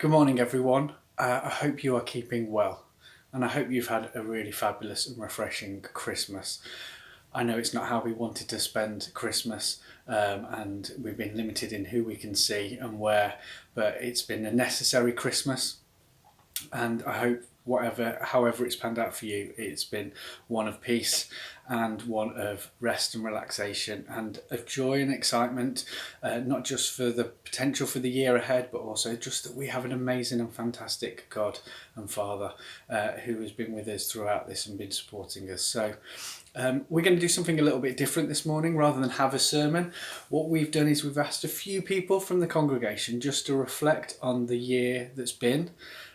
Good morning, everyone. I hope you are keeping well, and I hope you've had a really fabulous and refreshing Christmas. I know it's not how we wanted to spend Christmas, and we've been limited in who we can see and where, but it's been a necessary Christmas, and I hope however it's panned out for you, it's been one of peace and one of rest and relaxation and of joy and excitement, not just for the potential for the year ahead, but also just that we have an amazing and fantastic God and Father who has been with us throughout this and been supporting us. So we're going to do something a little bit different this morning. Rather than have a sermon, what we've done is we've asked a few people from the congregation just to reflect on the year that's been,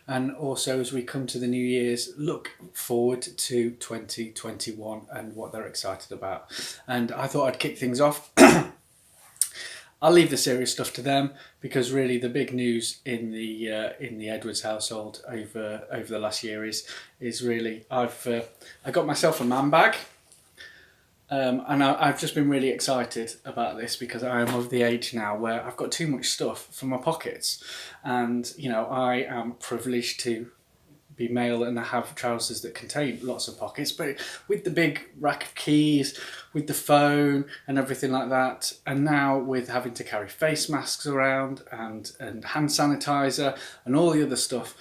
and also as we come to the New Year's, look forward to 2021 and what they're excited about. And I thought I'd kick things off. I'll leave the serious stuff to them, because really the big news in the Edwards household over the last year is really I got myself a man bag. And I've just been really excited about this, because I am of the age now where I've got too much stuff for my pockets, and I am privileged to be male and have trousers that contain lots of pockets, but with the big rack of keys, with the phone and everything like that, and now with having to carry face masks around and hand sanitizer and all the other stuff,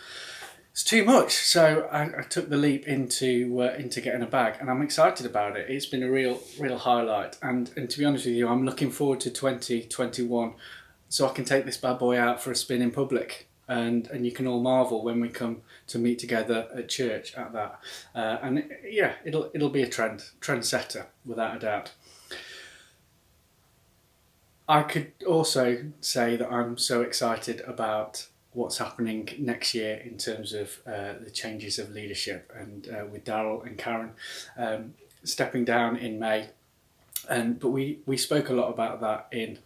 it's too much. So I took the leap into getting a bag, and I'm excited about it. It's been a real highlight, and to be honest with you, I'm looking forward to 2021, so I can take this bad boy out for a spin in public, and you can all marvel when we come to meet together at church at that. It'll be a trendsetter without a doubt. I could also say that I'm so excited about what's happening next year in terms of the changes of leadership, and with Daryl and Karen stepping down in May, but we spoke a lot about that in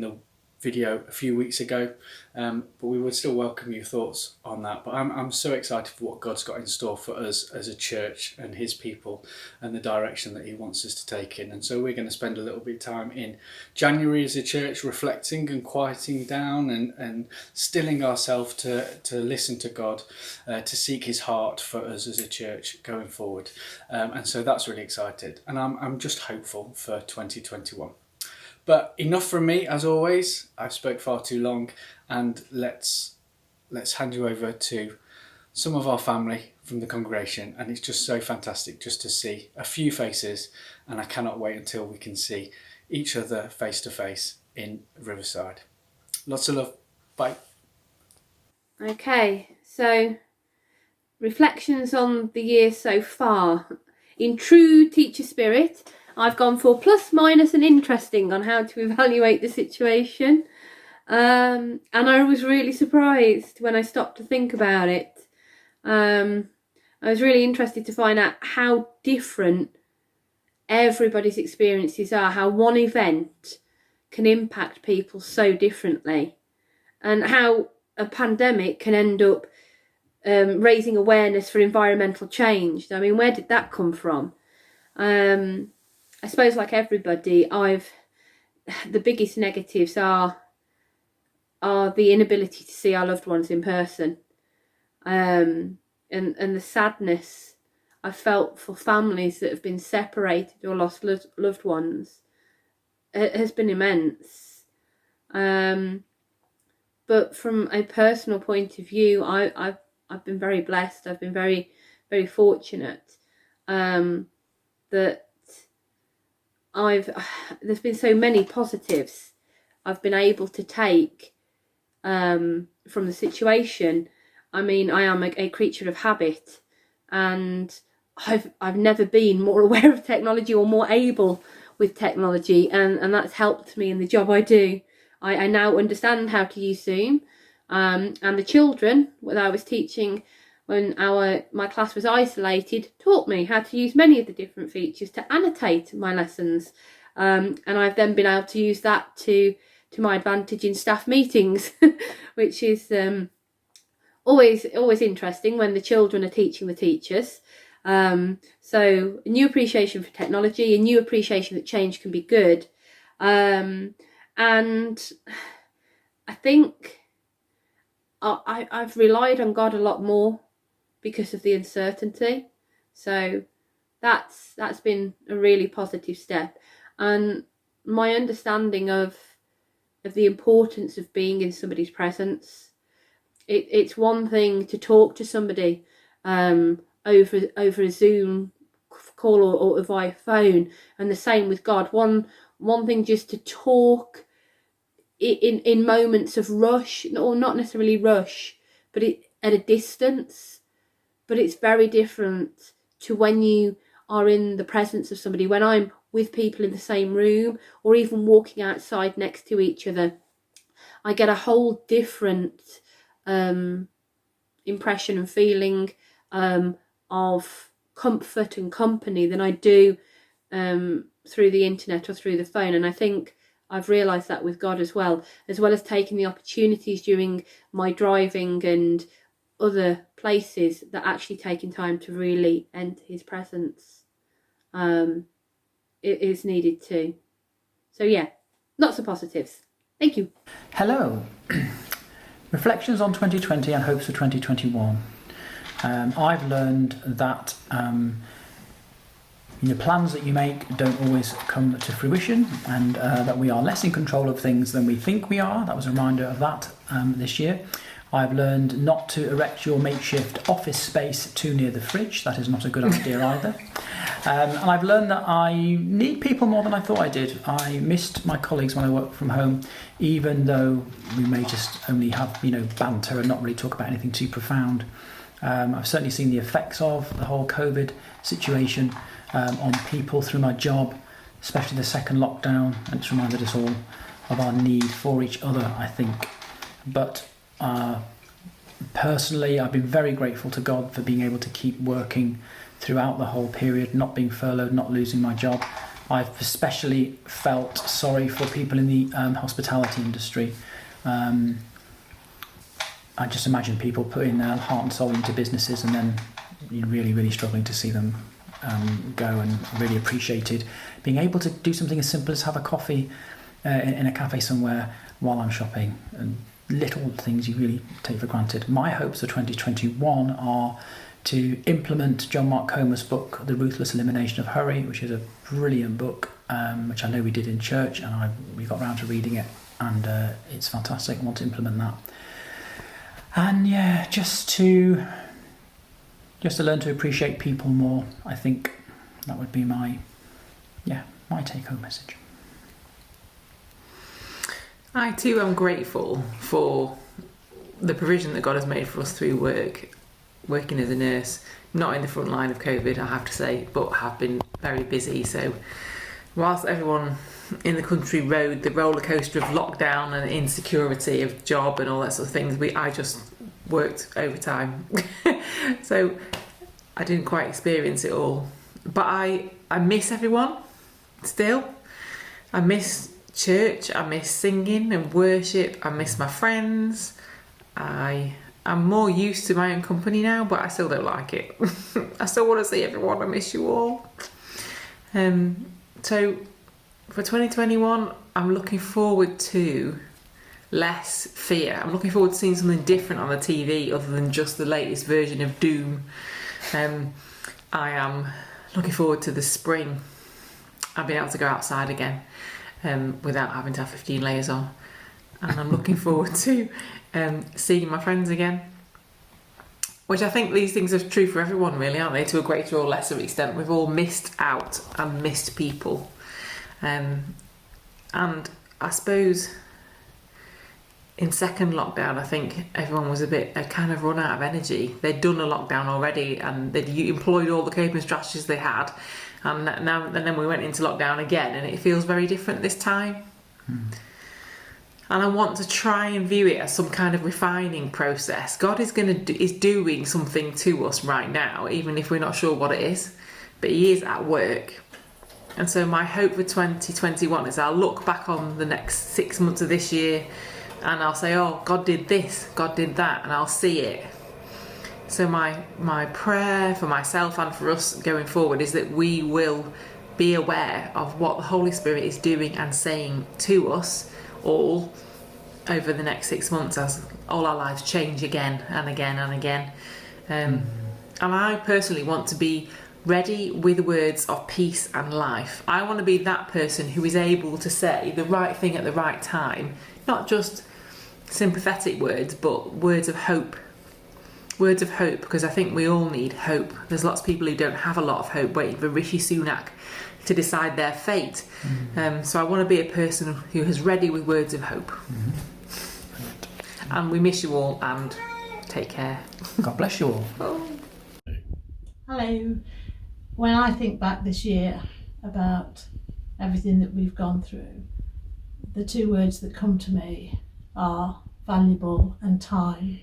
the video a few weeks ago, but we would still welcome your thoughts on that. But I'm so excited for what God's got in store for us as a church and his people, and the direction that he wants us to take in. And so we're going to spend a little bit of time in January as a church reflecting and quieting down and stilling ourselves to listen to God, to seek his heart for us as a church going forward. And so that's really excited, and I'm just hopeful for 2021. But enough from me, as always. I've spoke far too long, and let's hand you over to some of our family from the congregation. And it's just so fantastic just to see a few faces, and I cannot wait until we can see each other face to face in Riverside. Lots of love. Bye. Okay, so reflections on the year so far. In true teacher spirit, I've gone for plus, minus and interesting on how to evaluate the situation. And I was really surprised when I stopped to think about it. I was really interested to find out how different everybody's experiences are, how one event can impact people so differently, and how a pandemic can end up raising awareness for environmental change. I mean, where did that come from? I suppose, like everybody, the biggest negatives are the inability to see our loved ones in person, and the sadness I felt for families that have been separated or lost loved ones has been immense. But from a personal point of view, I've been very blessed. I've been very, very fortunate that there's been so many positives I've been able to take from the situation. I mean, I am a creature of habit, and I've never been more aware of technology or more able with technology, and that's helped me in the job I do. I now understand how to use Zoom, and the children that I was teaching when my class was isolated taught me how to use many of the different features to annotate my lessons, and I've then been able to use that to my advantage in staff meetings, which is always interesting when the children are teaching the teachers. So a new appreciation for technology, a new appreciation that change can be good, and I think I've relied on God a lot more because of the uncertainty. So that's been a really positive step. And my understanding of the importance of being in somebody's presence. It's one thing to talk to somebody over a Zoom call or via phone, and the same with God. One thing just to talk in moments of rush, or not necessarily rush, but at a distance. But it's very different to when you are in the presence of somebody, when I'm with people in the same room, or even walking outside next to each other. I get a whole different impression and feeling of comfort and company than I do through the internet or through the phone. And I think I've realised that with God as well as taking the opportunities during my driving and other places, that actually taking time to really enter his presence it is needed too. So yeah, lots of positives. Thank you. Hello. Reflections on 2020 and hopes for 2021. I've learned that plans that you make don't always come to fruition, and that we are less in control of things than we think we are. That was a reminder of that this year. I've learned not to erect your makeshift office space too near the fridge. That is not a good idea either. And I've learned that I need people more than I thought I did. I missed my colleagues when I worked from home, even though we may just only have, banter and not really talk about anything too profound. I've certainly seen the effects of the whole COVID situation on people through my job, especially the second lockdown, and it's reminded us all of our need for each other, I think. But personally, I've been very grateful to God for being able to keep working throughout the whole period, not being furloughed, not losing my job. I've especially felt sorry for people in the hospitality industry. I just imagine people putting their heart and soul into businesses and then really, really struggling to see them go, and really appreciated being able to do something as simple as have a coffee in a cafe somewhere while I'm shopping, and little things you really take for granted. My hopes for 2021 are to implement John Mark Comer's book, The Ruthless Elimination of Hurry, which is a brilliant book, which I know we did in church, and we got round to reading it, and it's fantastic. I want to implement that. And yeah, just to learn to appreciate people more. I think that would be my take-home message. I too am grateful for the provision that God has made for us through working as a nurse, not in the front line of COVID, I have to say, but have been very busy. So whilst everyone in the country rode the roller coaster of lockdown and insecurity of job and all that sort of things, I just worked overtime. So I didn't quite experience it all. But I miss everyone still. I miss church, I miss singing and worship, I miss my friends. I'm more used to my own company now, but I still don't like it. I still want to see everyone. I miss you all. So for 2021, I'm looking forward to less fear. I'm looking forward to seeing something different on the TV other than just the latest version of Doom. I am looking forward to the spring. I've been able to go outside again without having to have 15 layers on. And I'm looking forward to seeing my friends again. Which I think these things are true for everyone, really, aren't they? To a greater or lesser extent. We've all missed out and missed people. And I suppose in second lockdown, I think everyone was had kind of run out of energy. They'd done a lockdown already and they'd employed all the coping strategies they had. And then we went into lockdown again, and it feels very different this time. And I want to try and view it as some kind of refining process. God is doing something to us right now, even if we're not sure what it is. But He is at work. And so my hope for 2021 is I'll look back on the next 6 months of this year and I'll say, oh, God did this, God did that, and I'll see it. So my prayer for myself and for us going forward is that we will be aware of what the Holy Spirit is doing and saying to us all over the next 6 months as all our lives change again and again and again. And I personally want to be ready with words of peace and life. I want to be that person who is able to say the right thing at the right time, not just sympathetic words, but words of hope. Words of hope, because I think we all need hope. There's lots of people who don't have a lot of hope waiting for Rishi Sunak to decide their fate. So I want to be a person who is ready with words of hope. And we miss you all, and take care. God bless you all. Hello. When I think back this year about everything that we've gone through, the two words that come to me are valuable and time.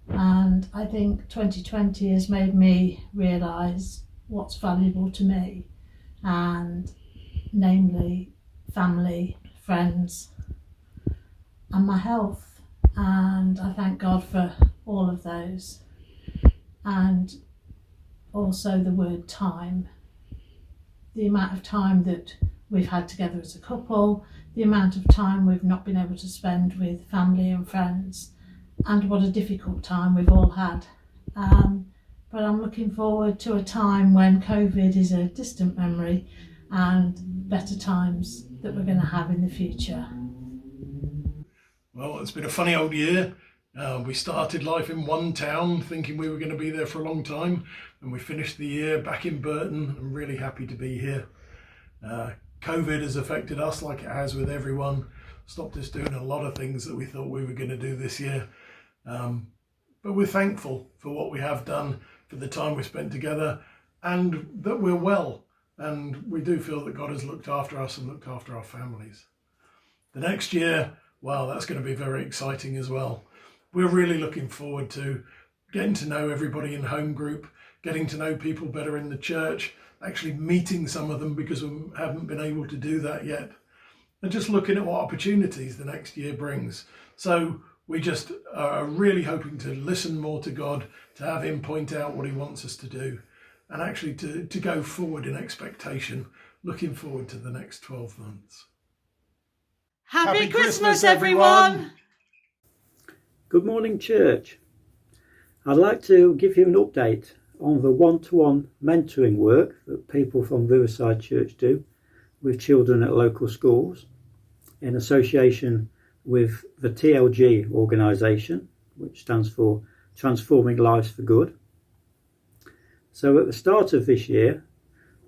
And I think 2020 has made me realise what's valuable to me, and namely family, friends and my health. And I thank God for all of those. And also the word time. The amount of time that we've had together as a couple, the amount of time we've not been able to spend with family and friends, and what a difficult time we've all had. But I'm looking forward to a time when COVID is a distant memory, and better times that we're going to have in the future. Well, it's been a funny old year. We started life in one town thinking we were going to be there for a long time, and we finished the year back in Burton. I'm really happy to be here. COVID has affected us like it has with everyone, stopped us doing a lot of things that we thought we were going to do this year. But we're thankful for what we have done, for the time we spent together, and that we're well. And we do feel that God has looked after us and looked after our families. The next year, wow, that's going to be very exciting as well. We're really looking forward to getting to know everybody in home group, getting to know people better in the church, actually meeting some of them because we haven't been able to do that yet, and just looking at what opportunities the next year brings. So we just are really hoping to listen more to God, to have him point out what he wants us to do, and actually to go forward in expectation, looking forward to the next 12 months. Happy Christmas, everyone! Good morning, church. I'd like to give you an update on the one-to-one mentoring work that people from Riverside Church do with children at local schools in association with the TLG organisation, which stands for Transforming Lives for Good. So at the start of this year,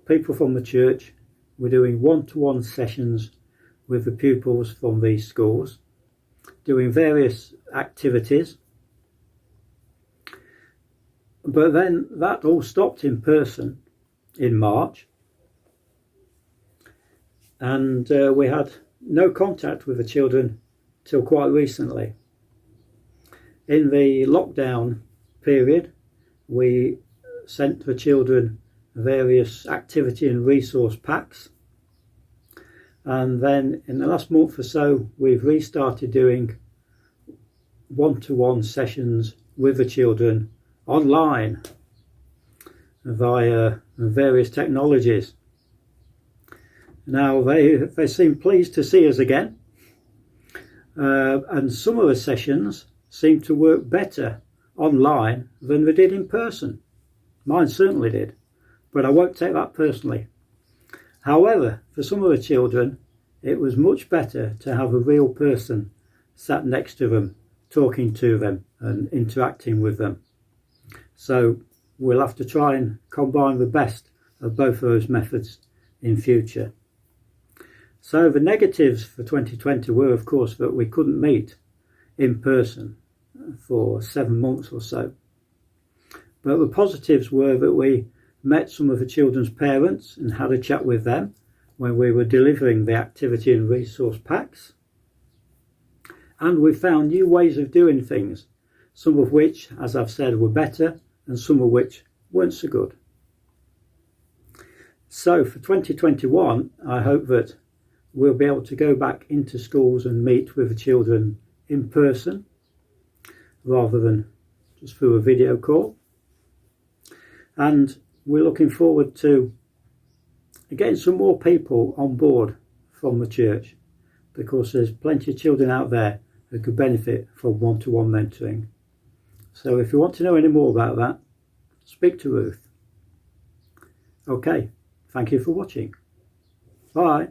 people from the church were doing one-to-one sessions with the pupils from these schools, doing various activities. But then that all stopped in person in March, and we had no contact with the children till quite recently. In the lockdown period, we sent the children various activity and resource packs, and then in the last month or so we've restarted doing one-to-one sessions with the children online via various technologies. Now they seem pleased to see us again, and some of the sessions seem to work better online than they did in person. Mine certainly did, but I won't take that personally. However, for some of the children, it was much better to have a real person sat next to them, talking to them and interacting with them. So we'll have to try and combine the best of both of those methods in future. So the negatives for 2020 were, of course, that we couldn't meet in person for 7 months or so. But the positives were that we met some of the children's parents and had a chat with them when we were delivering the activity and resource packs. And we found new ways of doing things, some of which, as I've said, were better and some of which weren't so good. So for 2021, I hope that we'll be able to go back into schools and meet with the children in person rather than just through a video call. And we're looking forward to getting some more people on board from the church, because there's plenty of children out there who could benefit from one-to-one mentoring. So if you want to know any more about that, speak to Ruth. Okay, thank you for watching. Bye.